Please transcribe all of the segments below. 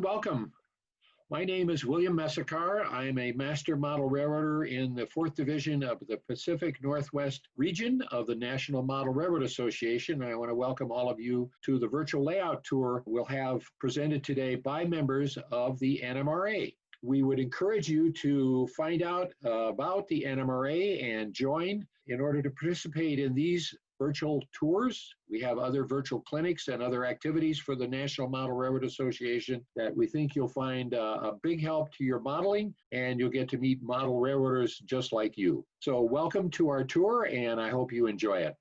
Welcome. My name is William Messakar. I am a master model railroader in the 4th Division of the Pacific Northwest region of the National Model Railroad Association. I want to welcome all of you to the virtual layout tour we'll have presented today by members of the NMRA. We would encourage you to find out about the NMRA and join in order to participate in these virtual tours. We have other virtual clinics and other activities for the National Model Railroad Association that we think you'll find a big help to your modeling, and you'll get to meet model railroaders just like you. So welcome to our tour, and I hope you enjoy it.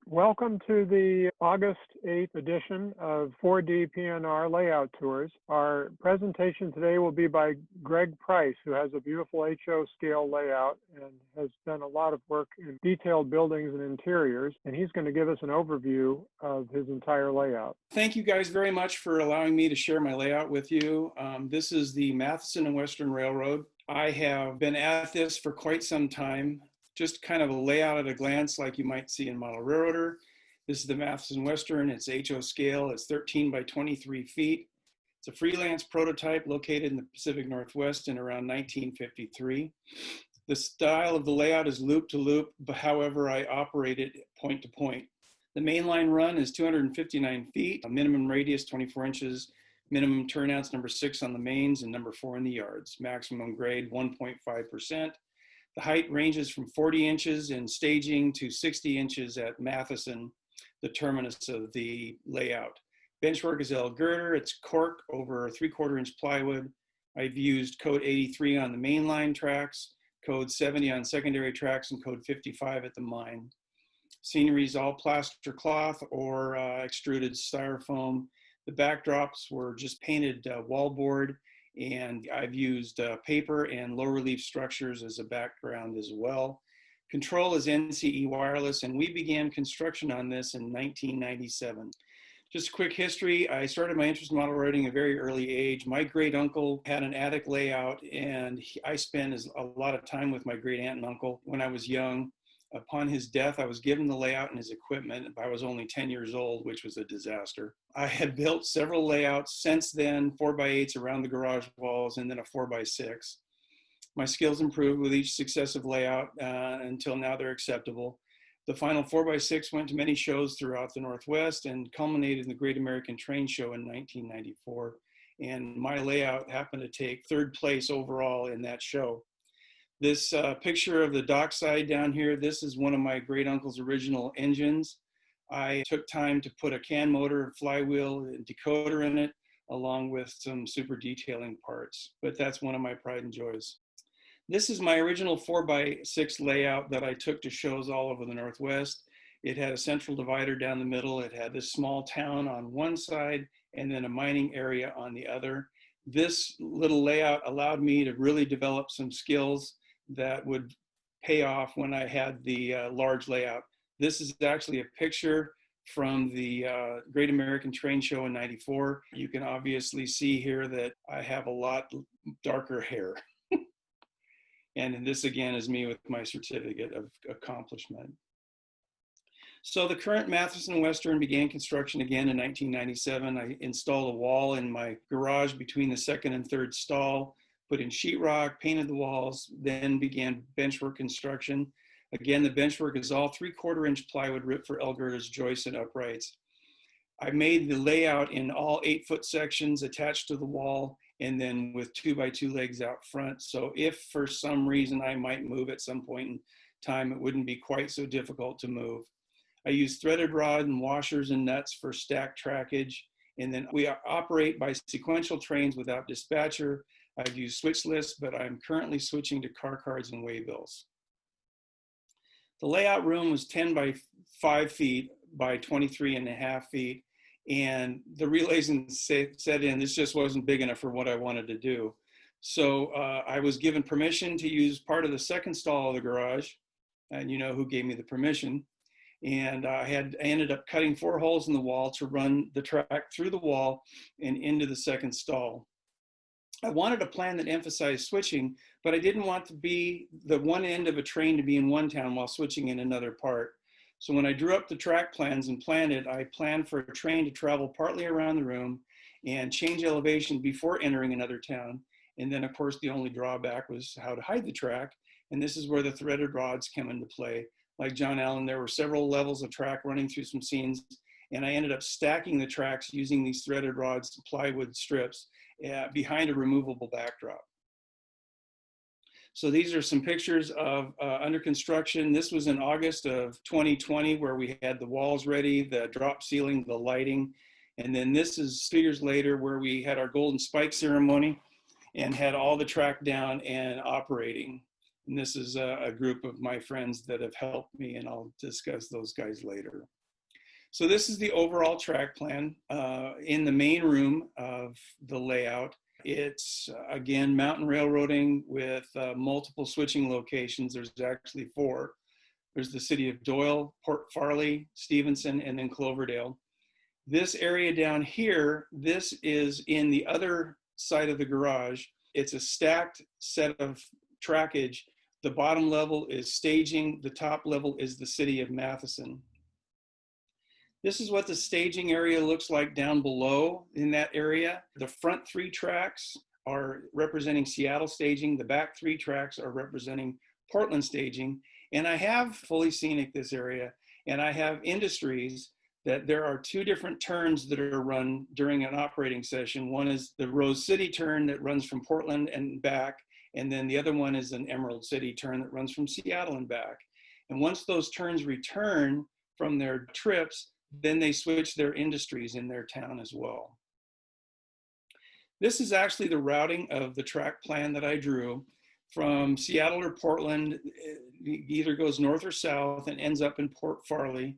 Welcome to the August 8th edition of 4D PNR Layout Tours. Our presentation today will be by Greg Price, who has a beautiful HO scale layout and has done a lot of work in detailed buildings and interiors, and he's going to give us an overview of his entire layout. Thank you guys very much for allowing me to share my layout with you. This is the Matheson and Western Railroad. I have been at this for quite some time. Just kind of a layout at a glance like you might see in Model Railroader. This is the Matheson Western. It's HO scale. It's 13 by 23 feet. It's a freelance prototype located in the Pacific Northwest in around 1953. The style of the layout is loop to loop, but however I operate it point to point. The mainline run is 259 feet, a minimum radius 24 inches, minimum turnouts number 6 on the mains and number 4 in the yards, maximum grade 1.5%. The height ranges from 40 inches in staging to 60 inches at Matheson, the terminus of the layout. Benchwork is L girder. It's cork over 3/4 inch plywood. I've used code 83 on the mainline tracks, code 70 on secondary tracks, and code 55 at the mine. Scenery is all plaster cloth or extruded styrofoam. The backdrops were just painted wallboard. And I've used paper and low relief structures as a background as well. Control is NCE wireless, and we began construction on this in 1997. Just a quick history, I started my interest in model railroading at a very early age. My great uncle had an attic layout, and I spent a lot of time with my great aunt and uncle when I was young. Upon his death, I was given the layout and his equipment. I was only 10 years old, which was a disaster. I had built several layouts since then, 4x8s around the garage walls, and then a 4x6. My skills improved with each successive layout until now they're acceptable. The final 4x6 went to many shows throughout the Northwest and culminated in the Great American Train Show in 1994. And my layout happened to take 3rd place overall in that show. This picture of the dockside down here, this is one of my great uncle's original engines. I took time to put a can motor, flywheel, and decoder in it, along with some super detailing parts. But that's one of my pride and joys. This is my original 4x6 layout that I took to shows all over the Northwest. It had a central divider down the middle. It had this small town on one side and then a mining area on the other. This little layout allowed me to really develop some skills that would pay off when I had the large layout. This is actually a picture from the Great American Train Show in '94. You can obviously see here that I have a lot darker hair. And this again is me with my certificate of accomplishment. So the current Matheson Western began construction again in 1997. I installed a wall in my garage between the 2nd and 3rd stall, put in sheetrock, painted the walls, then began benchwork construction. Again, the benchwork is all 3/4 inch plywood ripped for L girders, joists, and uprights. I made the layout in all 8-foot sections attached to the wall and then with 2x2 legs out front. So if for some reason I might move at some point in time, it wouldn't be quite so difficult to move. I use threaded rod and washers and nuts for stack trackage. And then we operate by sequential trains without dispatcher. I've used switch lists, but I'm currently switching to car cards and waybills. The layout room was 10 by 5 feet by 23.5 feet. And the relays set in, this just wasn't big enough for what I wanted to do. So I was given permission to use part of the 2nd stall of the garage. And you know who gave me the permission. And I ended up cutting 4 holes in the wall to run the track through the wall and into the 2nd stall. I wanted a plan that emphasized switching, but I didn't want to be the one end of a train to be in one town while switching in another part. So when I drew up the track plans and planned it, I planned for a train to travel partly around the room and change elevation before entering another town. And then of course, the only drawback was how to hide the track. And this is where the threaded rods come into play. Like John Allen, there were several levels of track running through some scenes, and I ended up stacking the tracks using these threaded rods, plywood strips, behind a removable backdrop. So these are some pictures of under construction. This was in August of 2020, where we had the walls ready, the drop ceiling, the lighting. And then this is 2 years later, where we had our golden spike ceremony and had all the track down and operating. And this is a group of my friends that have helped me, and I'll discuss those guys later. So this is the overall track plan in the main room of the layout. It's, again, mountain railroading with multiple switching locations. There's actually 4. There's the city of Doyle, Port Farley, Stevenson, and then Cloverdale. This area down here, this is in the other side of the garage. It's a stacked set of trackage. The bottom level is staging. The top level is the city of Matheson. This is what the staging area looks like down below in that area. The front 3 tracks are representing Seattle staging. The back 3 tracks are representing Portland staging. And I have fully scenic this area, and I have industries that there are 2 different turns that are run during an operating session. One is the Rose City turn that runs from Portland and back, and then the other one is an Emerald City turn that runs from Seattle and back. And once those turns return from their trips, then they switch their industries in their town as well. This is actually the routing of the track plan that I drew. From Seattle or Portland, it either goes north or south and ends up in Port Farley.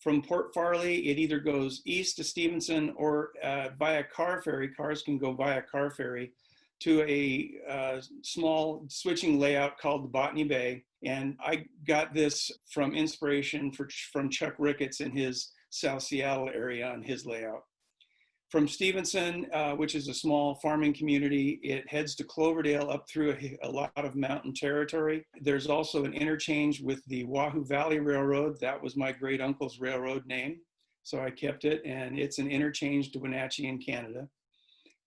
From Port Farley, it either goes east to Stevenson or via car ferry. Cars can go via car ferry to a small switching layout called the Botany Bay. And I got this from inspiration from Chuck Ricketts in his South Seattle area on his layout. From Stevenson, which is a small farming community, it heads to Cloverdale up through a lot of mountain territory. There's also an interchange with the Wahoo Valley Railroad. That was my great uncle's railroad name, so I kept it, and it's an interchange to Wenatchee in Canada.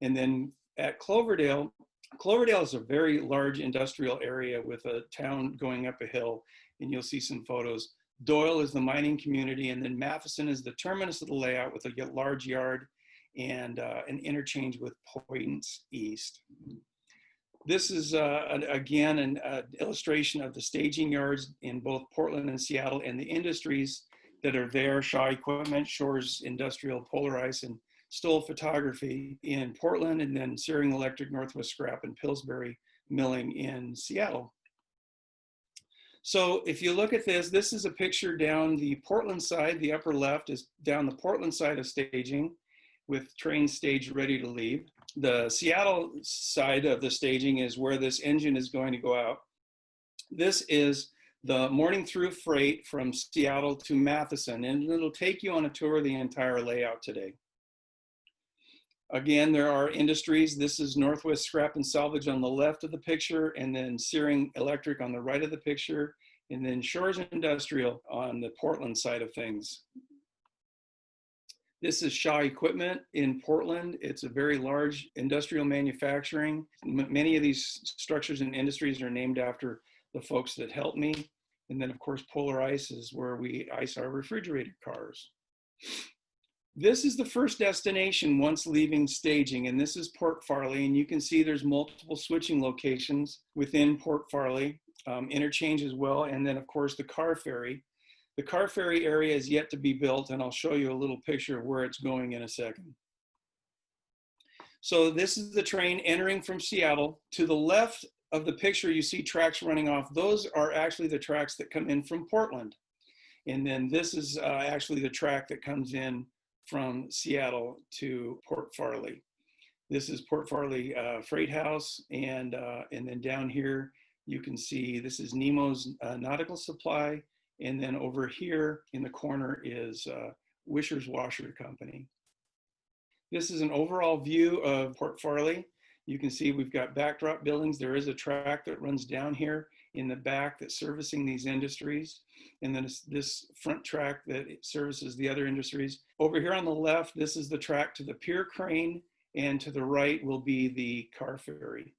And then at Cloverdale, Cloverdale is a very large industrial area with a town going up a hill, and you'll see some photos. Doyle is the mining community, and then Matheson is the terminus of the layout with a large yard and an interchange with Poyntz East. This is, again, an illustration of the staging yards in both Portland and Seattle and the industries that are there: Shaw Equipment, Shores Industrial, Polar Ice, and Stoll Photography in Portland, and then Searing Electric, Northwest Scrap, and Pillsbury Milling in Seattle. So if you look at this, this is a picture down the Portland side. The upper left is down the Portland side of staging with trains staged ready to leave. The Seattle side of the staging is where this engine is going to go out. This is the morning through freight from Seattle to Matheson, and it'll take you on a tour of the entire layout today. Again, there are industries. This is Northwest Scrap and Salvage on the left of the picture, and then Searing Electric on the right of the picture, and then Shores Industrial on the Portland side of things. This is Shaw Equipment in Portland. It's a very large industrial manufacturing. Many of these structures and industries are named after the folks that helped me. And then of course, Polar Ice is where we ice our refrigerated cars. This is the first destination once leaving staging, and this is Port Farley, and you can see there's multiple switching locations within Port Farley, interchange as well, and then of course the car ferry. The car ferry area is yet to be built, and I'll show you a little picture of where it's going in a second. So this is the train entering from Seattle. To the left of the picture, you see tracks running off. Those are actually the tracks that come in from Portland. And then this is actually the track that comes in from Seattle to Port Farley. This is Port Farley Freighthouse, and then down here you can see this is Nemo's Nautical Supply, and then over here in the corner is Wisher's Washer Company. This is an overall view of Port Farley. You can see we've got backdrop buildings. There is a track that runs down here, in the back that's servicing these industries. And then this front track that services the other industries. Over here on the left, this is the track to the pier crane, and to the right will be the car ferry.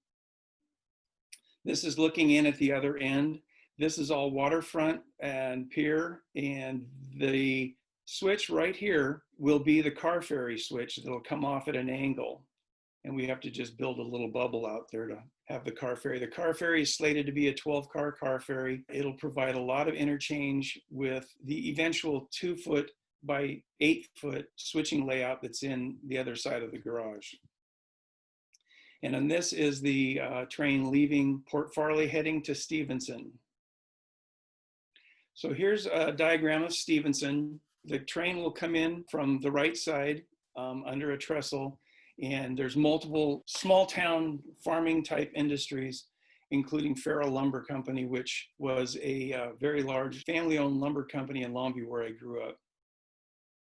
This is looking in at the other end. This is all waterfront and pier, and the switch right here will be the car ferry switch that'll come off at an angle. And we have to just build a little bubble out there to have the car ferry. The car ferry is slated to be a 12-car car ferry. It'll provide a lot of interchange with the eventual 2-foot by 8-foot switching layout that's in the other side of the garage. And then this is the train leaving Port Farley heading to Stevenson. So here's a diagram of Stevenson. The train will come in from the right side under a trestle, and there's multiple small town farming type industries, including Farrell Lumber Company, which was a very large family owned lumber company in Longview where I grew up.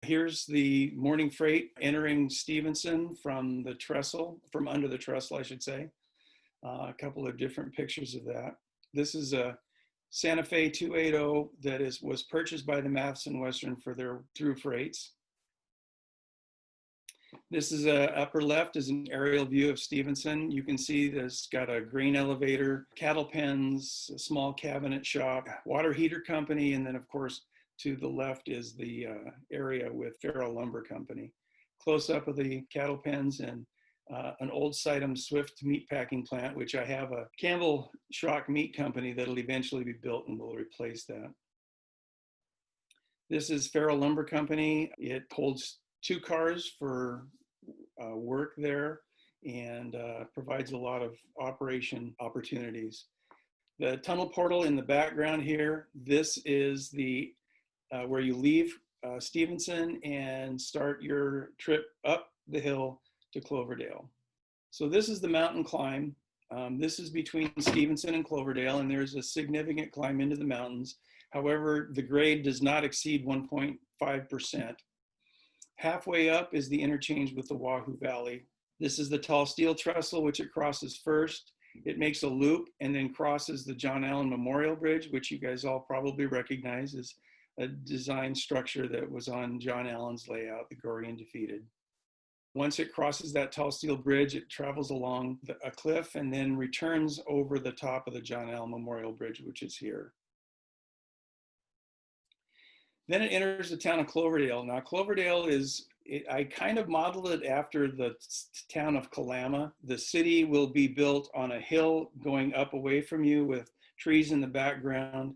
Here's the morning freight entering Stevenson from the trestle, from under the trestle, I should say. A couple of different pictures of that. This is a Santa Fe 280 that was purchased by the Matheson Western for their through freights. This is upper left is an aerial view of Stevenson. You can see this got a grain elevator, cattle pens, a small cabinet shop, water heater company, and then of course to the left is the area with Farrell Lumber Company. Close up of the cattle pens and an old Sitem Swift meat packing plant, which I have a Campbell Schrock meat company that'll eventually be built and will replace that. This is Farrell Lumber Company. It holds 2 cars for work there and provides a lot of operation opportunities. The tunnel portal in the background here, this is the where you leave Stevenson and start your trip up the hill to Cloverdale. So this is the mountain climb. This is between Stevenson and Cloverdale, and there's a significant climb into the mountains. However, the grade does not exceed 1.5%. Halfway up is the interchange with the Wahoo Valley. This is the tall steel trestle, which it crosses first. It makes a loop and then crosses the John Allen Memorial Bridge, which you guys all probably recognize as a design structure that was on John Allen's layout, the Gory and Defeated. Once it crosses that tall steel bridge, it travels along a cliff and then returns over the top of the John Allen Memorial Bridge, which is here. Then it enters the town of Cloverdale. Now Cloverdale is, I kind of modeled it after the town of Kalama. The city will be built on a hill going up away from you with trees in the background.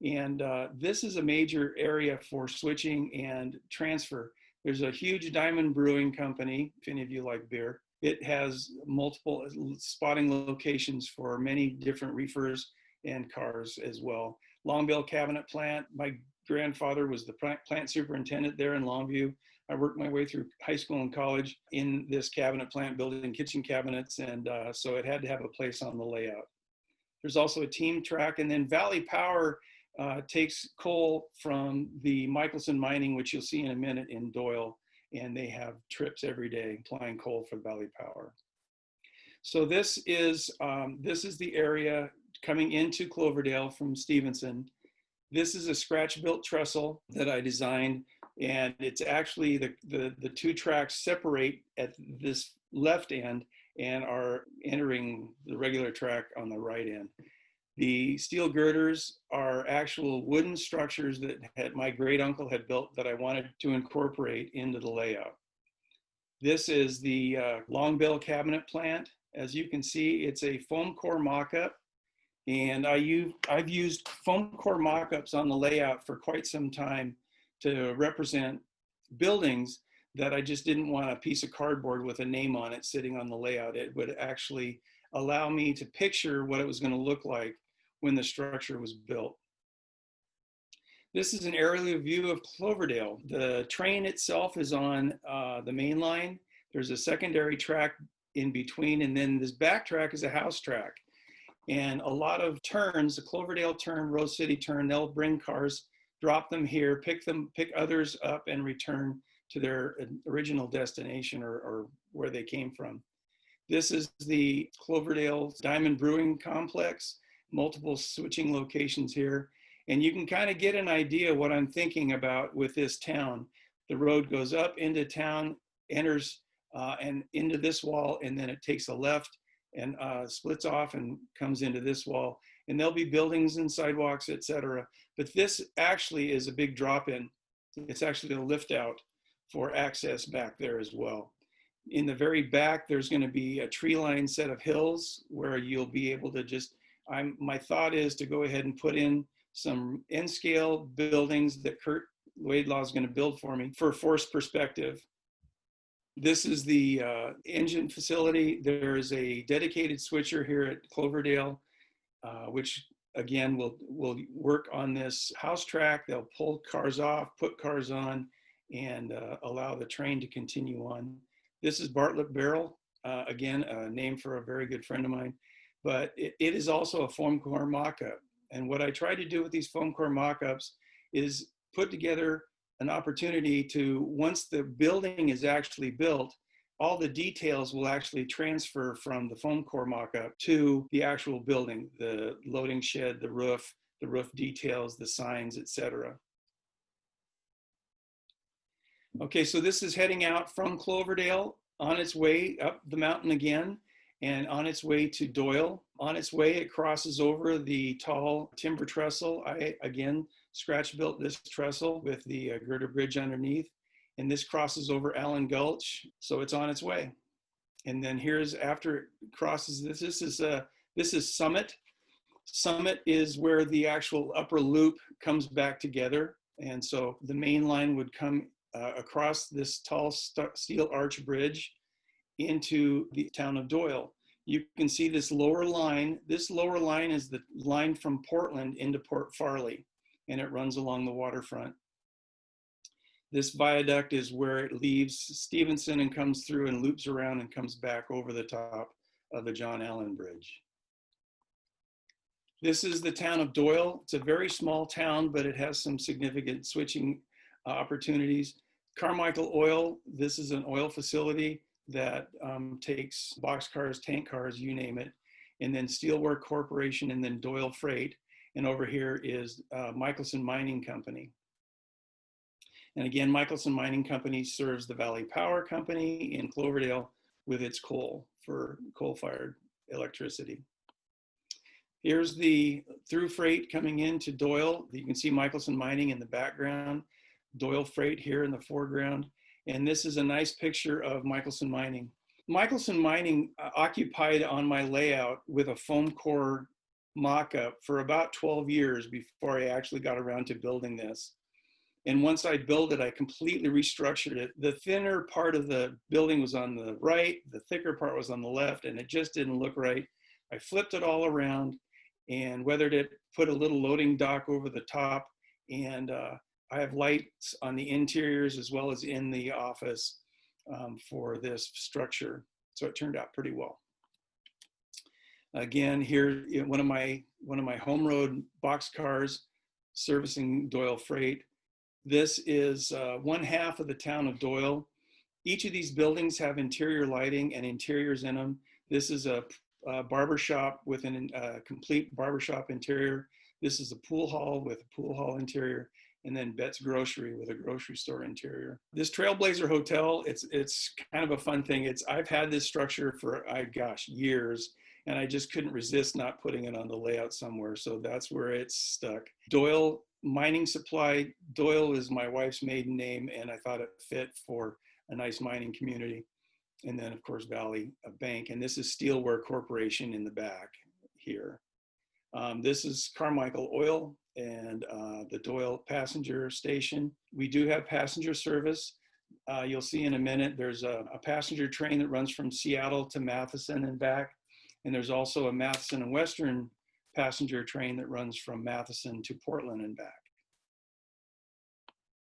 And this is a major area for switching and transfer. There's a huge diamond brewing company, if any of you like beer. It has multiple spotting locations for many different reefers and cars as well. Longbill Cabinet Plant, my grandfather was the plant superintendent there in Longview. I worked my way through high school and college in this cabinet plant building kitchen cabinets, and so it had to have a place on the layout. There's also a team track, and then Valley Power takes coal from the Michelson Mining, which you'll see in a minute in Doyle, and they have trips every day applying coal for Valley Power. So this is the area coming into Cloverdale from Stevenson. This is a scratch-built trestle that I designed, and it's actually the 2 tracks separate at this left end and are entering the regular track on the right end. The steel girders are actual wooden structures that my great uncle had built that I wanted to incorporate into the layout. This is the Longbill Cabinet Plant. As you can see, it's a foam core mock-up, and I've used foam core mock-ups on the layout for quite some time to represent buildings that I just didn't want a piece of cardboard with a name on it sitting on the layout. It would actually allow me to picture what it was going to look like when the structure was built. This is an aerial view of Cloverdale. The train itself is on the main line. There's a secondary track in between, and then this back track is a house track. And a lot of turns, the Cloverdale turn, Rose City turn, they'll bring cars, drop them here, pick others up, and return to their original destination or where they came from. This is the Cloverdale Diamond Brewing Complex. multiple switching locations here. And you can kind of get an idea what I'm thinking about with this town. The road goes up into town, enters and into this wall, and then it takes a left and splits off and comes into this wall. And there'll be buildings and sidewalks, etc. But this actually is a big drop-in. It's actually a lift out for access back there as well. In the very back, there's going to be a tree-lined set of hills where you'll be able to just, my thought is to go ahead and put in some N-scale buildings that Kurt Laidlaw is going to build for me for force perspective. This is the engine facility. There is a dedicated switcher here at Cloverdale, which again will work on this house track. They'll pull cars off, put cars on, and allow the train to continue on. This is Bartlett Barrel, again, a name for a very good friend of mine, but it is also a foam core mock-up. And what I try to do with these foam core mock-ups is put together an opportunity to, once the building is actually built, all the details will actually transfer from the foam core mock-up to the actual building, the loading shed, the roof details, the signs, etc. Okay, so this is heading out from Cloverdale on its way up the mountain again and on its way to Doyle. On its way, it crosses over the tall timber trestle. I, again, scratch built this trestle with the girder bridge underneath. And this crosses over Allen Gulch, so it's on its way. And then here's, after it crosses this is Summit. Summit is where the actual upper loop comes back together. And so the main line would come across this tall steel arch bridge into the town of Doyle. You can see this lower line. This lower line is the line from Portland into Port Farley, and it runs along the waterfront. This viaduct is where it leaves Stevenson and comes through and loops around and comes back over the top of the John Allen Bridge. This is the town of Doyle. It's a very small town, but it has some significant switching opportunities. Carmichael Oil, this is an oil facility that takes boxcars, tank cars, you name it. And then Steelwork Corporation, and then Doyle Freight. And over here is Michelson Mining Company. And again, Michelson Mining Company serves the Valley Power Company in Cloverdale with its coal for coal-fired electricity. Here's the through freight coming into Doyle. You can see Michelson Mining in the background, Doyle Freight here in the foreground. And this is a nice picture of Michelson Mining. Michelson Mining occupied on my layout with a foam core mock-up for about 12 years before I actually got around to building this. And once I built it, I completely restructured it. The thinner part of the building was on the right, the thicker part was on the left, and it just didn't look right. I flipped it all around and weathered it, put a little loading dock over the top, and I have lights on the interiors as well as in the office for this structure. So it turned out pretty well. Again, here, one of my home road box cars servicing Doyle Freight. This is one half of the town of Doyle. Each of these buildings have interior lighting and interiors in them. This is a barber shop with a complete barbershop interior. This is a pool hall with a pool hall interior, and then Bet's Grocery with a grocery store interior. This Trailblazer Hotel, it's kind of a fun thing. I've had this structure for, years, and I just couldn't resist not putting it on the layout somewhere, so that's where it's stuck. Doyle Mining Supply. Doyle is my wife's maiden name, and I thought it fit for a nice mining community. And then, of course, Valley Bank, and this is Steelwork Corporation in the back here. This is Carmichael Oil and the Doyle passenger station. We do have passenger service. You'll see in a minute, there's a passenger train that runs from Seattle to Matheson and back. And there's also a Matheson and Western passenger train that runs from Matheson to Portland and back.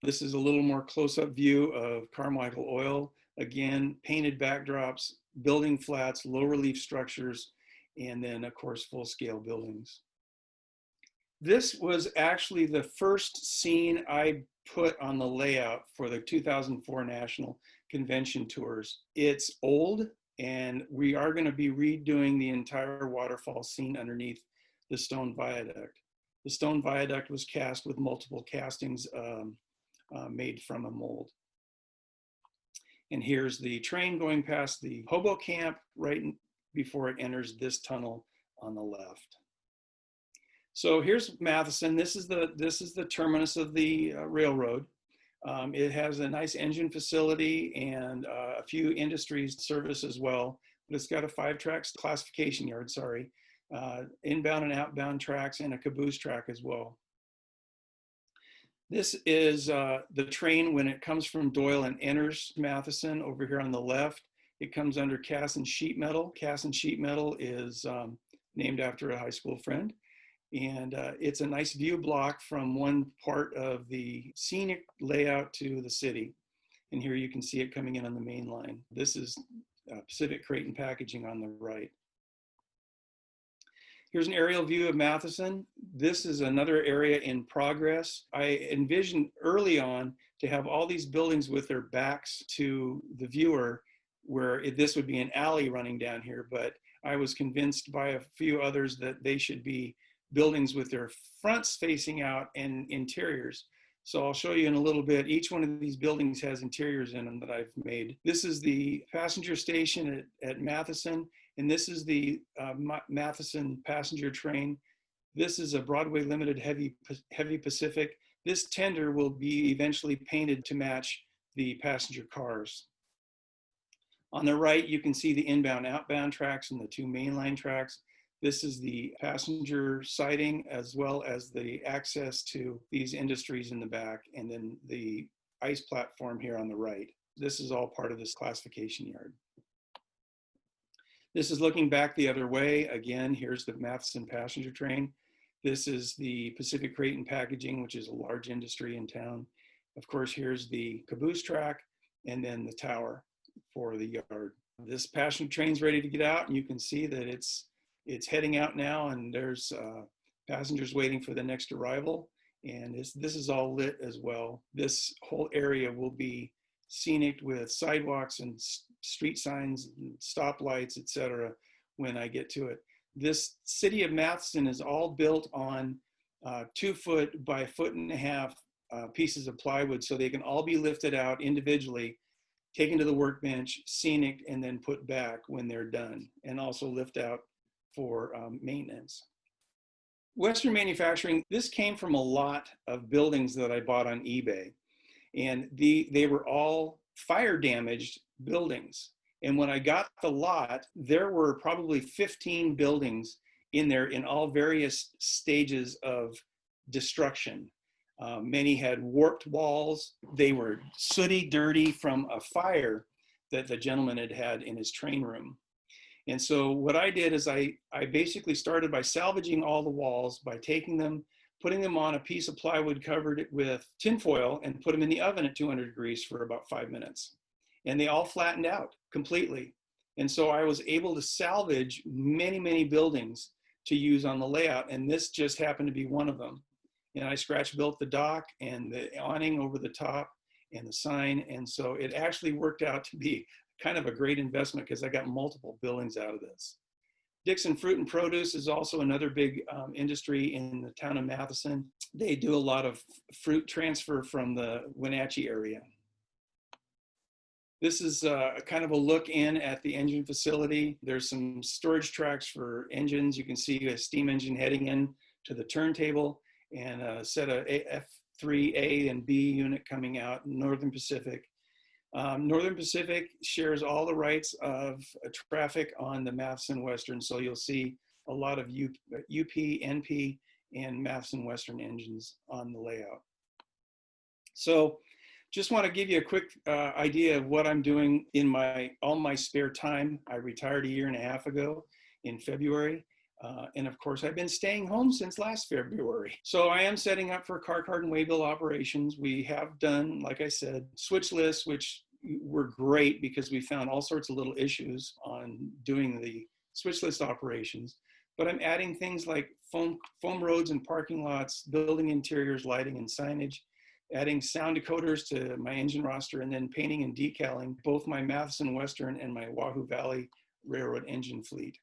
This is a little more close-up view of Carmichael Oil. Again, painted backdrops, building flats, low relief structures, and then, of course, full-scale buildings. This was actually the first scene I put on the layout for the 2004 National Convention Tours. It's old, and we are going to be redoing the entire waterfall scene underneath the stone viaduct. The stone viaduct was cast with multiple castings made from a mold. And here's the train going past the hobo camp right before it enters this tunnel on the left. So here's Matheson. This is the terminus of the railroad. It has a nice engine facility and a few industries service as well, but it's got a 5-track classification yard, inbound and outbound tracks and a caboose track as well. This is the train when it comes from Doyle and enters Matheson over here on the left. It comes under Cass and Sheet Metal. Cass and Sheet Metal is named after a high school friend. And it's a nice view block from one part of the scenic layout to the city. And here you can see it coming in on the main line. This is Pacific Crate and Packaging on the right. Here's an aerial view of Matheson. This is another area in progress. I envisioned early on to have all these buildings with their backs to the viewer, where this would be an alley running down here, but I was convinced by a few others that they should be buildings with their fronts facing out and interiors. So I'll show you in a little bit. Each one of these buildings has interiors in them that I've made. This is the passenger station at Matheson, and this is the Matheson passenger train. This is a Broadway Limited Heavy Pacific. This tender will be eventually painted to match the passenger cars. On the right, you can see the inbound, outbound tracks and the 2 mainline tracks. This is the passenger siding as well as the access to these industries in the back, and then the ice platform here on the right. This is all part of this classification yard. This is looking back the other way. Again, here's the Matheson passenger train. This is the Pacific Crate and Packaging, which is a large industry in town. Of course, here's the caboose track and then the tower for the yard. This passenger train's ready to get out, and you can see that it's heading out now, and there's passengers waiting for the next arrival. And this is all lit as well. This whole area will be scenic with sidewalks and street signs, and stoplights, etc. when I get to it. This city of Matheson is all built on 2-foot by 1.5 foot pieces of plywood, so they can all be lifted out individually, taken to the workbench, scenic, and then put back when they're done, and also lift out for maintenance. Western manufacturing, this came from a lot of buildings that I bought on eBay, and they were all fire damaged buildings. And when I got the lot, there were probably 15 buildings in there in all various stages of destruction. Many had warped walls. They were sooty, dirty from a fire that the gentleman had had in his train room. And so what I did is I basically started by salvaging all the walls, by taking them, putting them on a piece of plywood, covered it with tinfoil, and put them in the oven at 200 degrees for about 5 minutes. And they all flattened out completely. And so I was able to salvage many, many buildings to use on the layout. And this just happened to be one of them. And I scratch built the dock and the awning over the top and the sign. And so it actually worked out to be kind of a great investment because I got multiple buildings out of this. Dixon Fruit and Produce is also another big industry in the town of Matheson. They do a lot of fruit transfer from the Wenatchee area. This is kind of a look in at the engine facility. There's some storage tracks for engines. You can see a steam engine heading in to the turntable and a set of F3A and B unit coming out, Northern Pacific. Northern Pacific shares all the rights of traffic on the Matheson Western, so you'll see a lot of UP, NP, and Matheson Western engines on the layout. So just want to give you a quick idea of what I'm doing in all my spare time. I retired 1.5 years ago in February. And of course, I've been staying home since last February. So I am setting up for car card and waybill operations. We have done, like I said, switch lists, which were great because we found all sorts of little issues on doing the switch list operations. But I'm adding things like foam roads and parking lots, building interiors, lighting and signage, adding sound decoders to my engine roster, and then painting and decaling both my Matheson Western and my Wahoo Valley Railroad engine fleet.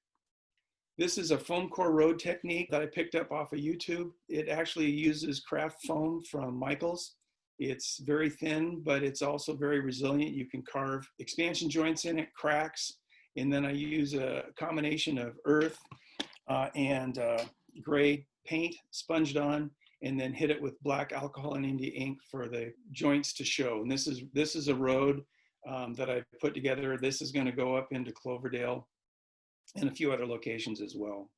This is a foam core road technique that I picked up off of YouTube. It actually uses craft foam from Michaels. It's very thin, but it's also very resilient. You can carve expansion joints in it, cracks, and then I use a combination of earth and gray paint sponged on, and then hit it with black alcohol and India ink for the joints to show. And this is a road that I put together. This is going to go up into Cloverdale and a few other locations as well.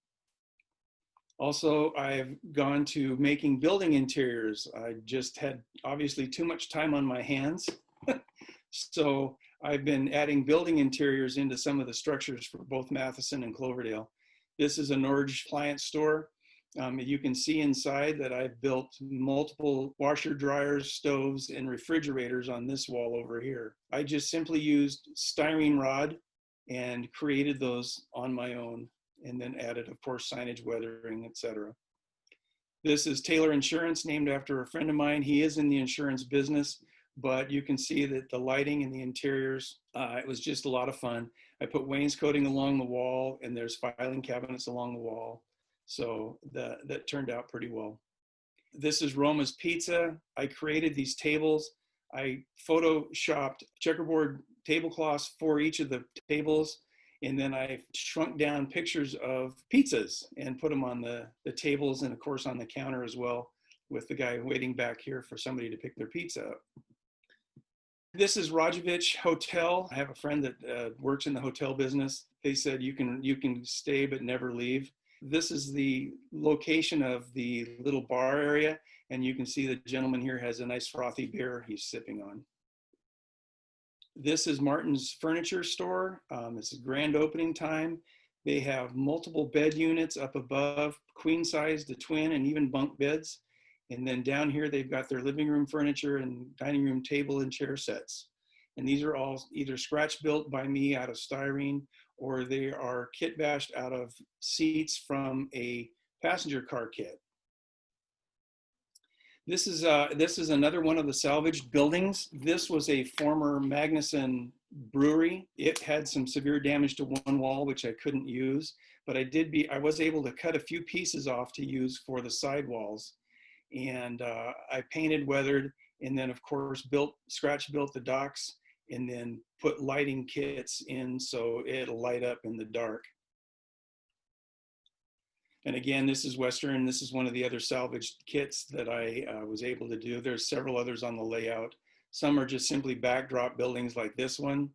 Also, I've gone to making building interiors. I just had obviously too much time on my hands. So I've been adding building interiors into some of the structures for both Matheson and Cloverdale. This is a Norge appliance store. You can see inside that I've built multiple washer, dryers, stoves, and refrigerators on this wall over here. I just simply used styrene rod and created those on my own, and then added, of course, signage, weathering, etc. This is Taylor Insurance, named after a friend of mine. He is in the insurance business, but you can see that the lighting and the interiors, it was just a lot of fun. I put wainscoting along the wall, and there's filing cabinets along the wall. So that turned out pretty well. This is Roma's Pizza. I created these tables. I photoshopped checkerboard tablecloths for each of the tables, and then I shrunk down pictures of pizzas and put them on the tables, and of course on the counter as well, with the guy waiting back here for somebody to pick their pizza up. This is Rajavich Hotel. I have a friend that works in the hotel business. They said you can stay but never leave. This is the location of the little bar area, and you can see the gentleman here has a nice frothy beer he's sipping on. This is Martin's Furniture Store. It's a grand opening time. They have multiple bed units up above, queen size to twin, and even bunk beds. And then down here, they've got their living room furniture and dining room table and chair sets. And these are all either scratch built by me out of styrene, or they are kit bashed out of seats from a passenger car kit. This is another one of the salvaged buildings. This was a former Matheson brewery. It had some severe damage to one wall, which I couldn't use, but I was able to cut a few pieces off to use for the side walls. And I painted, weathered, and then of course scratch built the docks, and then put lighting kits in so it'll light up in the dark. And again, this is Western. This is one of the other salvaged kits that I was able to do. There's several others on the layout. Some are just simply backdrop buildings like this one,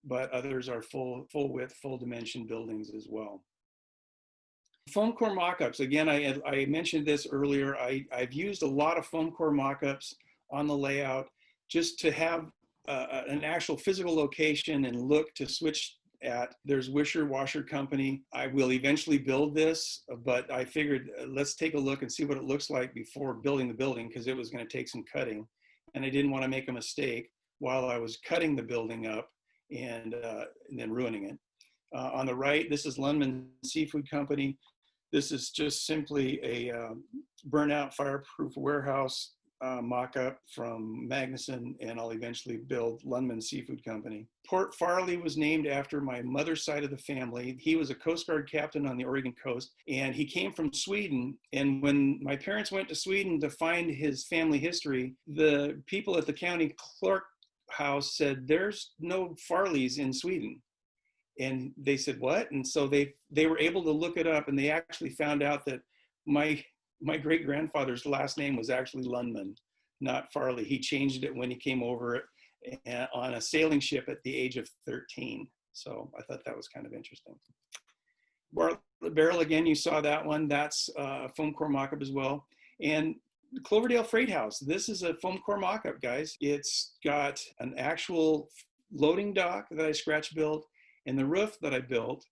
but others are full width, full dimension buildings as well. Foam core mockups. Again, I mentioned this earlier. I've used a lot of foam core mockups on the layout just to have an actual physical location and look to switch at. There's Wisher Washer Company. I will eventually build this, but I figured let's take a look and see what it looks like before building the building, because it was going to take some cutting, and I didn't want to make a mistake while I was cutting the building up and then ruining it. On the right, this is Lundman Seafood Company. This is just simply a burnout fireproof warehouse mock-up from Matheson, and I'll eventually build Lundman Seafood Company. Port Farley was named after my mother's side of the family. He was a Coast Guard captain on the Oregon coast, and he came from Sweden. And when my parents went to Sweden to find his family history, the people at the county clerk house said, "There's no Farleys in Sweden." And they said, "What?" And so they were able to look it up, and they actually found out that my great-grandfather's last name was actually Lundman, not Farley. He changed it when he came over on a sailing ship at the age of 13. So I thought that was kind of interesting. The barrel, again, you saw that one. That's a foam core mock-up as well. And Cloverdale Freighthouse. This is a foam core mock-up, guys. It's got an actual loading dock that I scratch built and the roof that I built.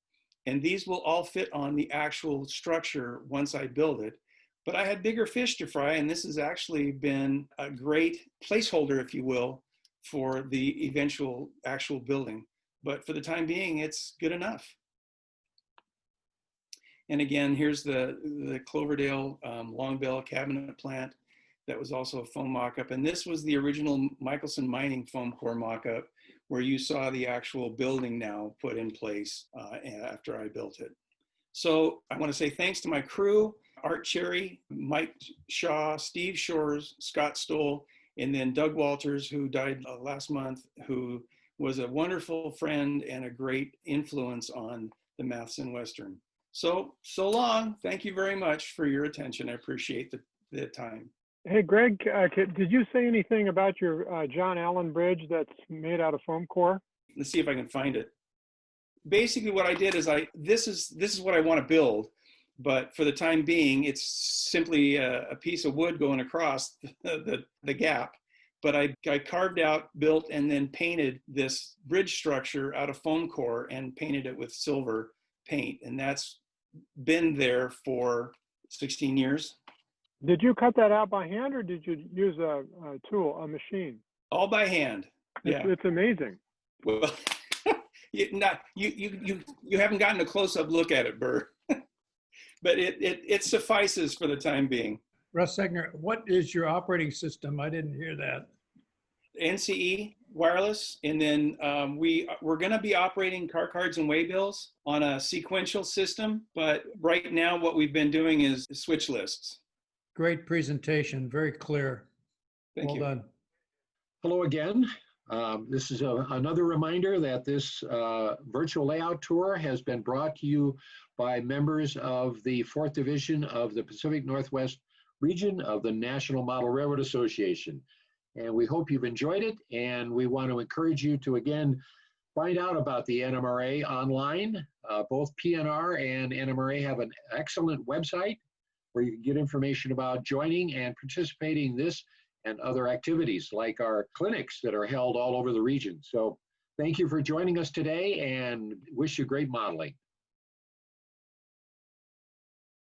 And these will all fit on the actual structure once I build it. But I had bigger fish to fry, and this has actually been a great placeholder, if you will, for the eventual actual building. But for the time being, it's good enough. And again, here's the Cloverdale long bell cabinet plant that was also a foam mock-up. And this was the original Michelson Mining foam core mock-up, where you saw the actual building now put in place after I built it. So I want to say thanks to my crew, Art Cherry, Mike Shaw, Steve Shores, Scott Stoll, and then Doug Walters, who died last month, who was a wonderful friend and a great influence on the Matheson Western. So long. Thank you very much for your attention. I appreciate the time. Hey, Greg, did you say anything about your John Allen bridge that's made out of foam core? Let's see if I can find it. Basically what I did is this is what I want to build, but for the time being, it's simply a piece of wood going across the gap. But I carved out, built, and then painted this bridge structure out of foam core and painted it with silver paint. And that's been there for 16 years. Did you cut that out by hand or did you use a tool, a machine? All by hand. Yeah. It's amazing. Well, you haven't gotten a close-up look at it, Burr. But it suffices for the time being. Russ Segner, what is your operating system? I didn't hear that. NCE wireless, and then we're going to be operating car cards and waybills on a sequential system, but right now what we've been doing is switch lists. Great presentation, very clear. Thank you. Well done. Hello again. This is another reminder that this virtual layout tour has been brought to you by members of the 4th Division of the Pacific Northwest region of the National Model Railroad Association. And we hope you've enjoyed it. And we want to encourage you to, again, find out about the NMRA online. Both PNR and NMRA have an excellent website where you can get information about joining and participating in this and other activities like our clinics that are held all over the region. So thank you for joining us today and wish you great modeling.